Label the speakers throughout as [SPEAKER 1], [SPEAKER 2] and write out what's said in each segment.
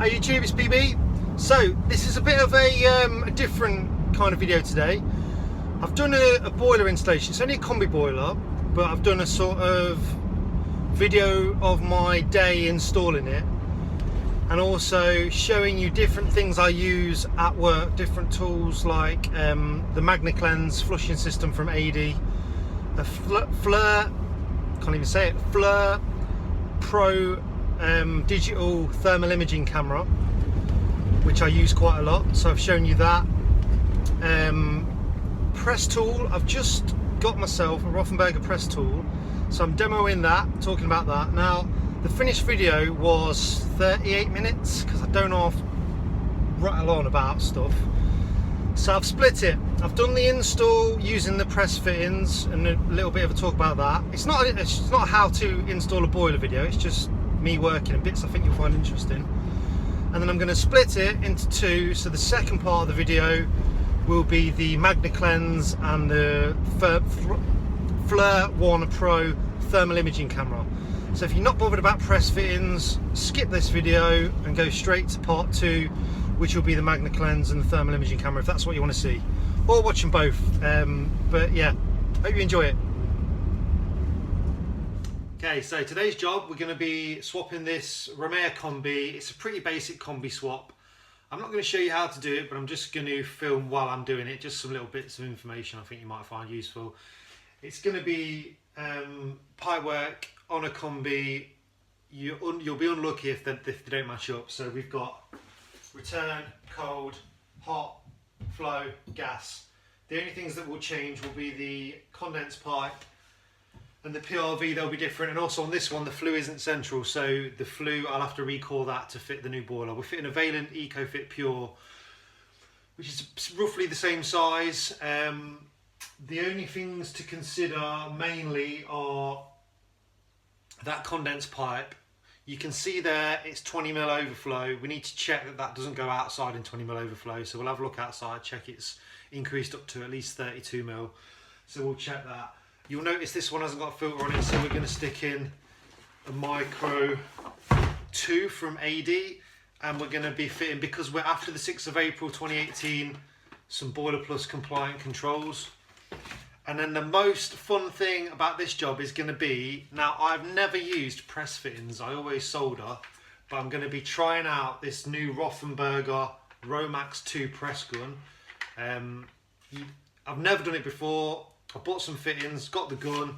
[SPEAKER 1] Hey YouTube, it's PB. So this is a bit of a different kind of video today. I've done a boiler installation. It's only a combi boiler, but I've done a sort of video of my day installing it, and also showing you different things I use at work, different tools like the Magna Cleanse flushing system from AD, a Fleur, can't even say it, Fleur Pro digital thermal imaging camera, which I use quite a lot, so I've shown you that. Press tool, I've just got myself a Rothenberger press tool, so I'm demoing that, talking about that. Now the finished video was 38 minutes because I don't know if I rattle on about stuff, so I've split it. I've done the install using the press fittings and a little bit of a talk about that. It's not how to install a boiler video, it's just me working in bits I think you'll find interesting. And then I'm going to split it into two, so the second part of the video will be the Magna Cleanse and the Fleur One Pro thermal imaging camera. So if you're not bothered about press fittings, skip this video and go straight to part two, which will be the Magna Cleanse and the thermal imaging camera, if that's what you want to see, or watch them both. But yeah, hope you enjoy it. Okay, so today's job, we're going to be swapping this Romea combi. It's a pretty basic combi swap. I'm not going to show you how to do it, but I'm just going to film while I'm doing it, just some little bits of information I think you might find useful. It's going to be pipe work on a combi. You'll be unlucky if they don't match up. So we've got return, cold, hot, flow, gas. The only things that will change will be the condense pipe and the PRV. They'll be different, and also on this one the flue isn't central, so the flue I'll have to recall that to fit the new boiler. We're fitting a Valent EcoFit Pure, which is roughly the same size. The only things to consider mainly are that condense pipe. You can see there it's 20 mil overflow. We need to check that that doesn't go outside in 20 mil overflow, so we'll have a look outside, check it's increased up to at least 32 mil, so we'll check that. You'll notice this one hasn't got a filter on it, so we're going to stick in a Micro 2 from AD, and we're going to be fitting, because we're after the 6th of April 2018, some Boiler Plus compliant controls. And then the most fun thing about this job is going to be, now I've never used press fittings, I always solder, but I'm going to be trying out this new Rothenberger Romax 2 press gun. I've never done it before. I bought some fittings, got the gun,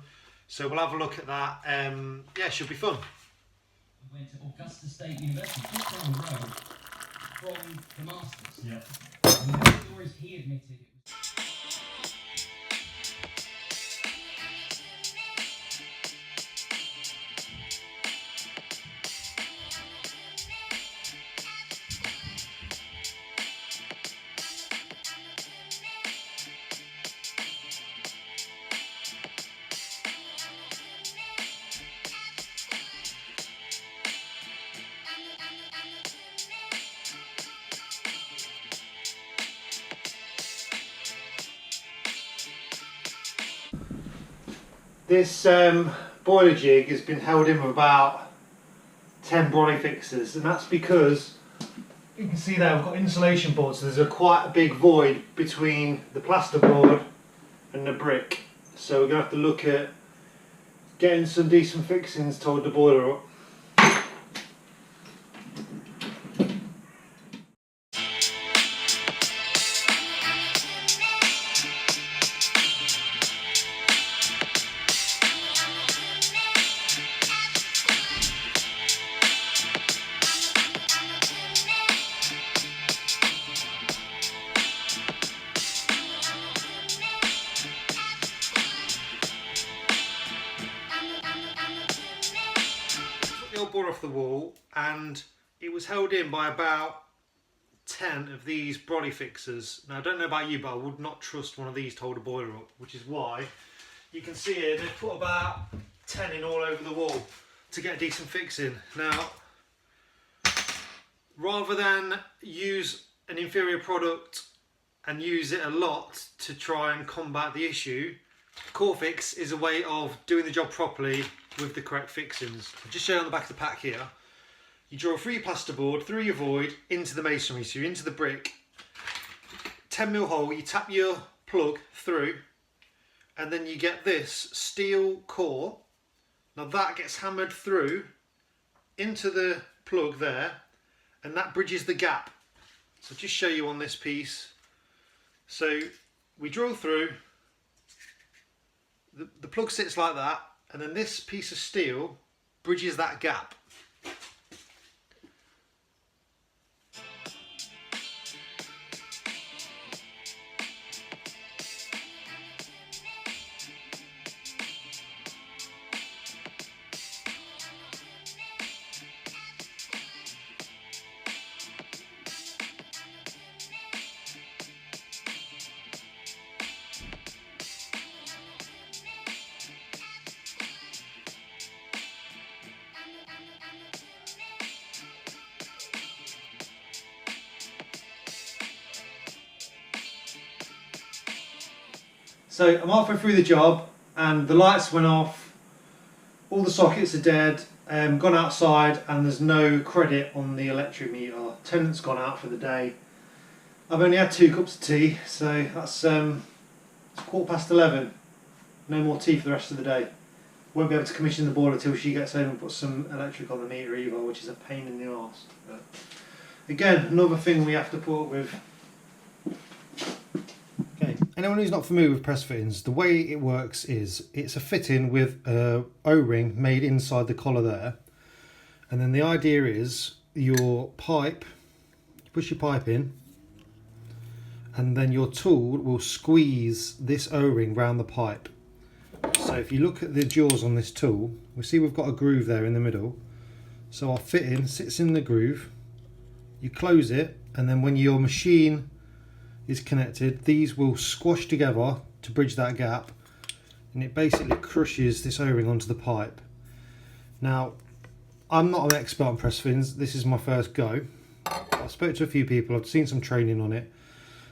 [SPEAKER 1] so we'll have a look at that. Yeah, it should be fun.
[SPEAKER 2] I went to Augusta State University, just down the road from the Masters. Yeah. And the stories he admitted it was...
[SPEAKER 1] This boiler jig has been held in with about 10 brolly fixers, and that's because you can see there we've got insulation boards, so there's quite a big void between the plasterboard and the brick, so we're going to have to look at getting some decent fixings to hold the boiler up. Board off the wall, and it was held in by about 10 of these brolly fixers. Now I don't know about you, but I would not trust one of these to hold a boiler up, which is why you can see here they've put about 10 in all over the wall to get a decent fix in. Now rather than use an inferior product and use it a lot to try and combat the issue, corefix is a way of doing the job properly with the correct fixings. I'll just show you on the back of the pack here. you draw through your plasterboard, through your void, into the masonry, so you're into the brick. 10mm hole, you tap your plug through, and then you get this steel core. Now that gets hammered through into the plug there, and that bridges the gap. So I'll just show you on this piece. So we drill through, the plug sits like that, and then this piece of steel bridges that gap. So I'm halfway through the job and the lights went off, all the sockets are dead, gone outside, and there's no credit on the electric meter. Tenant's gone out for the day. I've only had 2 cups of tea, so that's it's 11:15. No more tea for the rest of the day. Won't be able to commission the boiler till she gets home and puts some electric on the meter either, which is a pain in the arse. But again, another thing we have to put up with. Okay, anyone who's not familiar with press fittings, the way it works is it's a fitting with a O-ring made inside the collar there, and then the idea is your pipe, you push your pipe in, and then your tool will squeeze this O-ring round the pipe. So if you look at the jaws on this tool, we see we've got a groove there in the middle. So our fitting sits in the groove, you close it, and then when your machine is connected, these will squash together to bridge that gap, and it basically crushes this O-ring onto the pipe. Now, I'm not an expert on press fittings, this is my first go. I spoke to a few people, I've seen some training on it.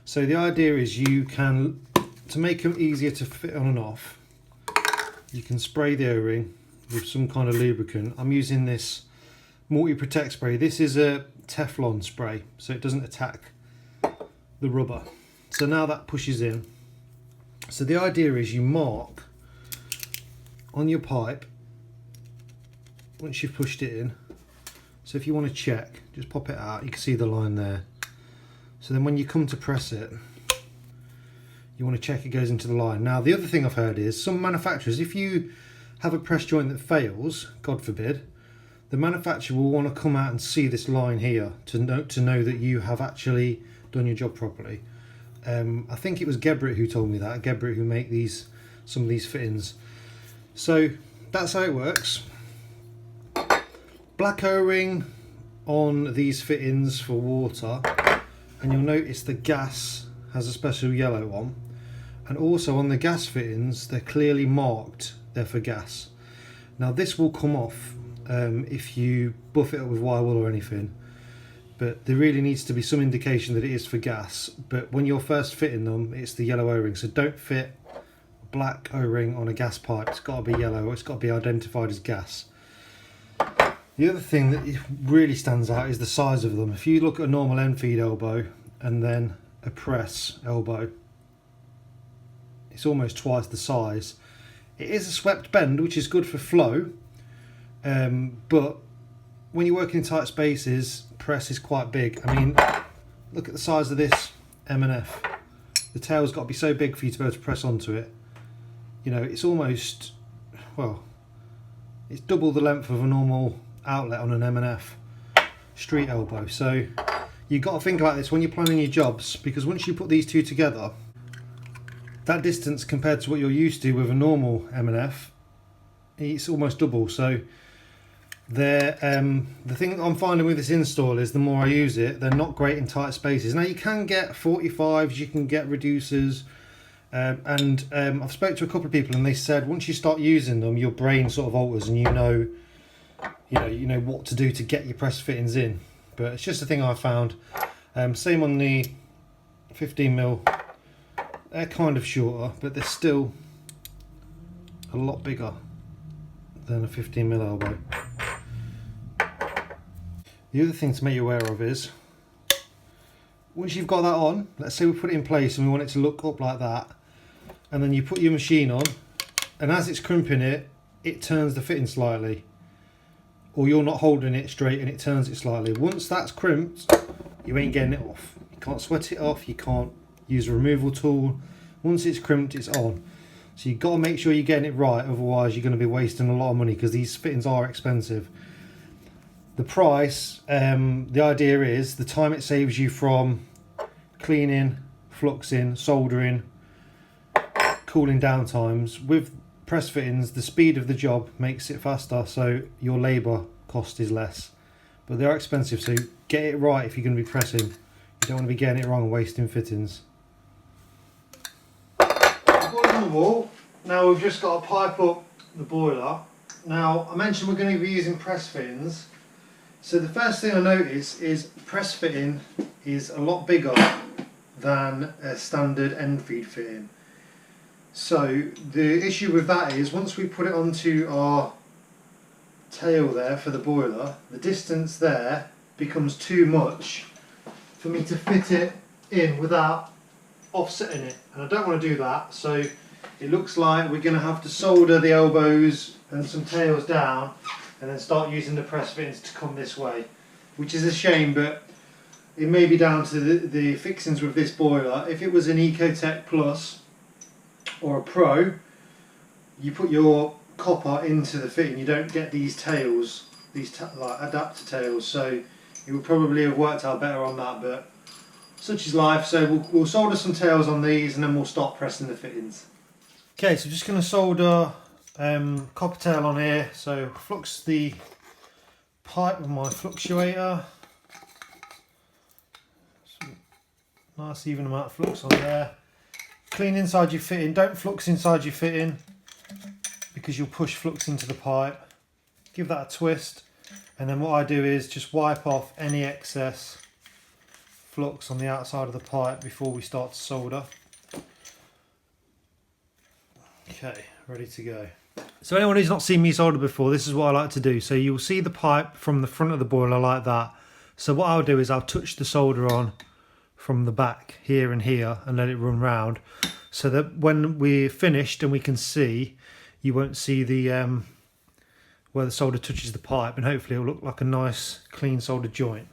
[SPEAKER 1] So the idea is you can, to make them easier to fit on and off, you can spray the O-ring with some kind of lubricant. I'm using this multi-protect spray. This is a Teflon spray, so it doesn't attack the rubber. So now that pushes in. So the idea is you mark on your pipe once you've pushed it in. So if you want to check, just pop it out, you can see the line there. So then when you come to press it, you want to check it goes into the line. Now the other thing I've heard is some manufacturers, if you have a press joint that fails, God forbid, the manufacturer will want to come out and see this line here to know that you have actually done your job properly. I think it was Geberit who told me that, Geberit who make some of these fittings. So that's how it works. Black O-ring on these fittings for water, and you'll notice the gas has a special yellow on, and also on the gas fittings they're clearly marked, they're for gas. Now this will come off if you buff it up with wire wool or anything, but there really needs to be some indication that it is for gas. But when you're first fitting them, it's the yellow O-ring, so don't fit a black O-ring on a gas pipe. It's got to be yellow, it's got to be identified as gas. The other thing that really stands out is the size of them. If you look at a normal end feed elbow and then a press elbow, it's almost twice the size. It is a swept bend, which is good for flow, but when you're working in tight spaces, press is quite big. I mean, look at the size of this M&F. The tail's got to be so big for you to be able to press onto it. You know, it's almost, well, it's double the length of a normal outlet on an M&F street elbow. So you've got to think about this when you're planning your jobs, because once you put these two together, that distance compared to what you're used to with a normal M&F, it's almost double. So the thing I'm finding with this install is the more I use it, they're not great in tight spaces. Now you can get 45s, you can get reducers, and I've spoke to a couple of people and they said once you start using them, your brain sort of alters and you know what to do to get your press fittings in. But it's just a thing I found. Same on the 15mm. They're kind of shorter, but they're still a lot bigger than a 15mm elbow. The other thing to make you aware of is, once you've got that on, let's say we put it in place and we want it to look up like that, and then you put your machine on, and as it's crimping it, it turns the fitting slightly, or you're not holding it straight and it turns it slightly. Once that's crimped, you ain't getting it off. You can't sweat it off, you can't use a removal tool. Once it's crimped, it's on. So you've got to make sure you're getting it right, otherwise you're going to be wasting a lot of money, because these fittings are expensive. The price, the idea is the time it saves you from cleaning, fluxing, soldering, cooling down times. With press fittings, the speed of the job makes it faster, so your labour cost is less. But they are expensive, so get it right if you're going to be pressing. You don't want to be getting it wrong and wasting fittings. Boiler's on the wall. Now we've just got to pipe up the boiler. Now I mentioned we're going to be using press fittings. So the first thing I notice is press fitting is a lot bigger than a standard end feed fitting. So the issue with that is, once we put it onto our tail there for the boiler, the distance there becomes too much for me to fit it in without offsetting it, and I don't want to do that. So it looks like we're going to have to solder the elbows and some tails down and then start using the press fittings to come this way, which is a shame, but it may be down to the fixings with this boiler. If it was an Ecotech Plus or a Pro, you put your copper into the fitting, you don't get these tails, like adapter tails, so it would probably have worked out better on that, but such is life. So we'll solder some tails on these and then we'll start pressing the fittings. Okay, so just going to solder copper tail on here. So flux the pipe with my fluctuator. Some nice even amount of flux on there. Clean inside your fitting, don't flux inside your fitting because you'll push flux into the pipe. Give that a twist, and then what I do is just wipe off any excess flux on the outside of the pipe before we start to solder. Okay, ready to go. So anyone who's not seen me solder before, this is what I like to do. So you'll see the pipe from the front of the boiler like that. So what I'll do is I'll touch the solder on from the back here and here and let it run round, so that when we're finished and we can see, you won't see the where the solder touches the pipe, and hopefully it'll look like a nice clean soldered joint.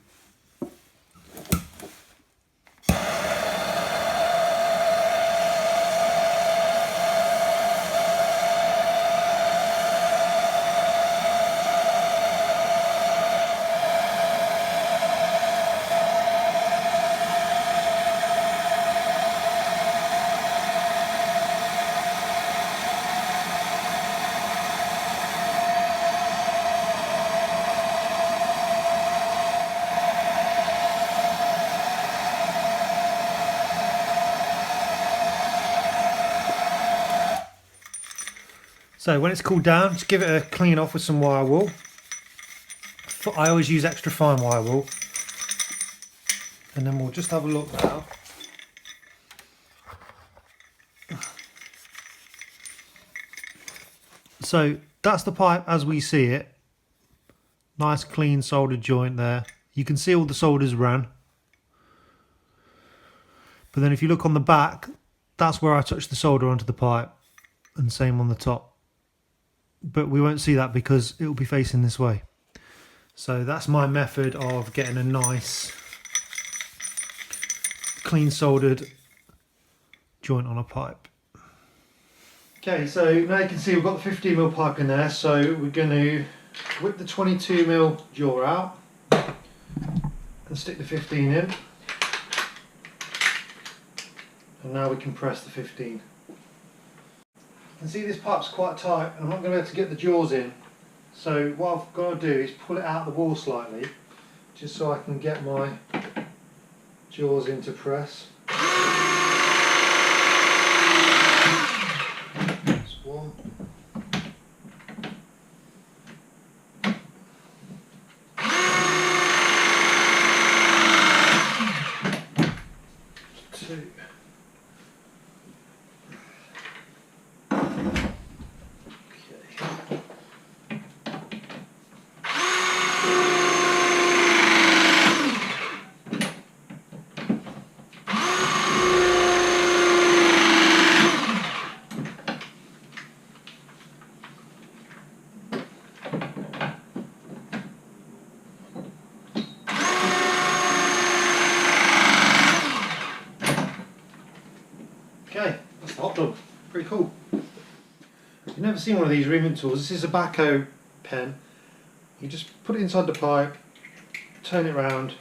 [SPEAKER 1] So when it's cooled down, just give it a clean off with some wire wool. I always use extra fine wire wool. And then we'll just have a look now. So that's the pipe as we see it. Nice clean soldered joint there. You can see all the solders ran. But then if you look on the back, that's where I touched the solder onto the pipe, and same on the top. But we won't see that because it will be facing this way. So that's my method of getting a nice clean soldered joint on a pipe. Okay, so now you can see we've got the 15mm pipe in there, so we're going to whip the 22mm jaw out and stick the 15 in, and now we can press the 15. You can see this pipe's quite tight and I'm not going to be able to get the jaws in, so what I've got to do is pull it out the wall slightly just so I can get my jaws into press. That's one. Two. never seen one of these reaming tools. This is a backhoe pen. You just put it inside the pipe, turn it round,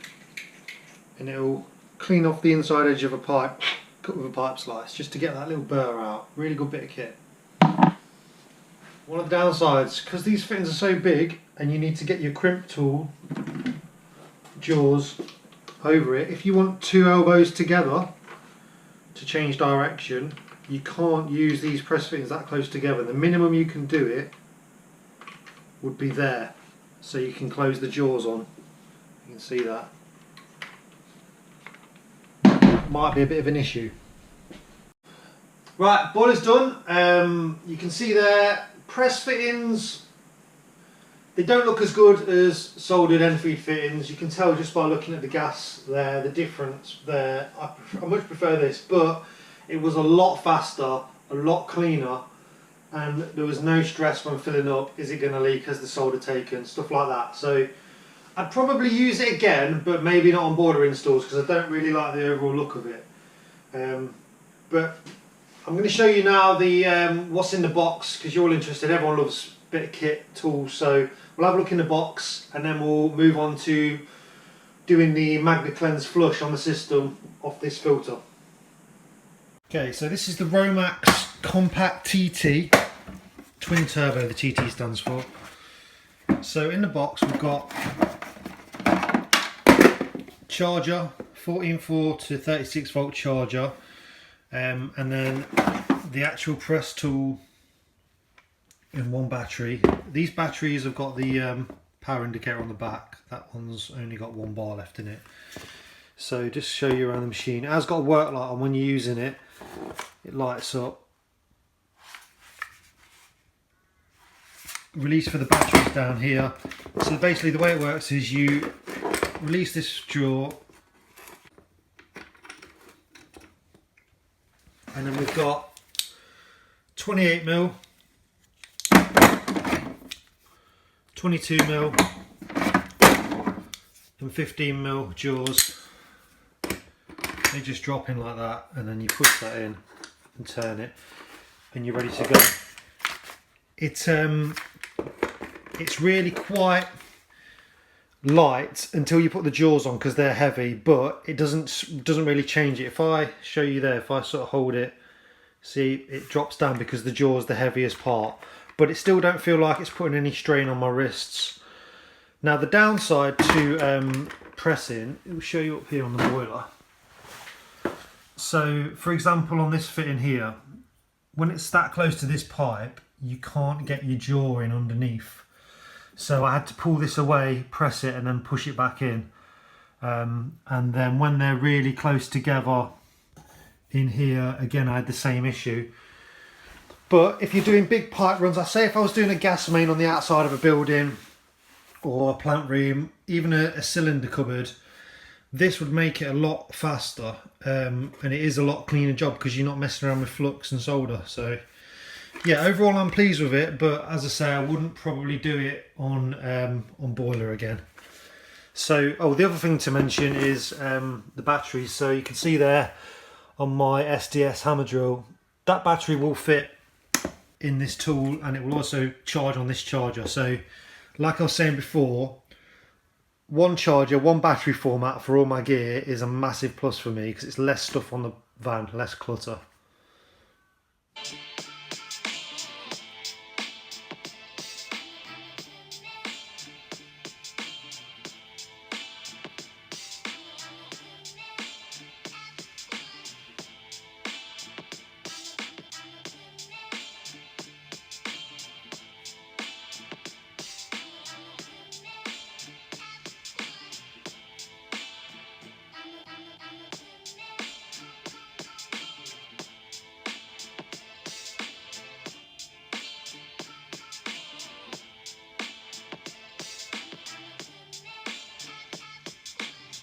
[SPEAKER 1] and it'll clean off the inside edge of a pipe, cut with a pipe slice, just to get that little burr out. Really good bit of kit. One of the downsides, because these fittings are so big and you need to get your crimp tool, jaws, over it, if you want two elbows together to change direction, you can't use these press fittings that close together. The minimum you can do it would be there, so you can close the jaws on. You can see that. Might be a bit of an issue. Right, boiler's done. You can see there, press fittings, they don't look as good as soldered end feed fittings. You can tell just by looking at the gas there, the difference there. I much prefer this, but it was a lot faster, a lot cleaner, and there was no stress when filling up. Is it going to leak? Has the solder taken? Stuff like that. So I'd probably use it again, but maybe not on boiler installs because I don't really like the overall look of it. But I'm going to show you now the what's in the box, because you're all interested. Everyone loves a bit of kit, tools. So we'll have a look in the box and then we'll move on to doing the Magna Cleanse flush on the system off this filter. Okay, so this is the Romax Compact TT, twin turbo, the TT stands for. So in the box we've got charger, 14.4 to 36 volt charger, and then the actual press tool in one battery. These batteries have got the power indicator on the back. That one's only got one bar left in it. So just show you around the machine. It has got a work light on. When you're using it, it lights up. Release for the batteries down here. So basically the way it works is you release this drawer, and then we've got 28mm, 22mm and 15mm jaws. They just drop in like that, and then you push that in and turn it and you're ready to go. It's really quite light until you put the jaws on because they're heavy, but it doesn't really change it. If I show you there, if I sort of hold it, see it drops down because the jaws are the heaviest part, but it still don't feel like it's putting any strain on my wrists. Now the downside to pressing, it will show you up here on the boiler. So for example on this fitting here, when it's that close to this pipe, you can't get your jaw in underneath. So I had to pull this away, press it, and then push it back in. And then when they're really close together in here, again I had the same issue. But if you're doing big pipe runs, I say if I was doing a gas main on the outside of a building or a plant room, even a cylinder cupboard, this would make it a lot faster, and it is a lot cleaner job because you're not messing around with flux and solder. So yeah, overall I'm pleased with it, but as I say, I wouldn't probably do it on boiler again. So, the other thing to mention is the batteries. So you can see there on my SDS hammer drill, that battery will fit in this tool and it will also charge on this charger. So like I was saying before, one charger, one battery format for all my gear is a massive plus for me because it's less stuff on the van, less clutter.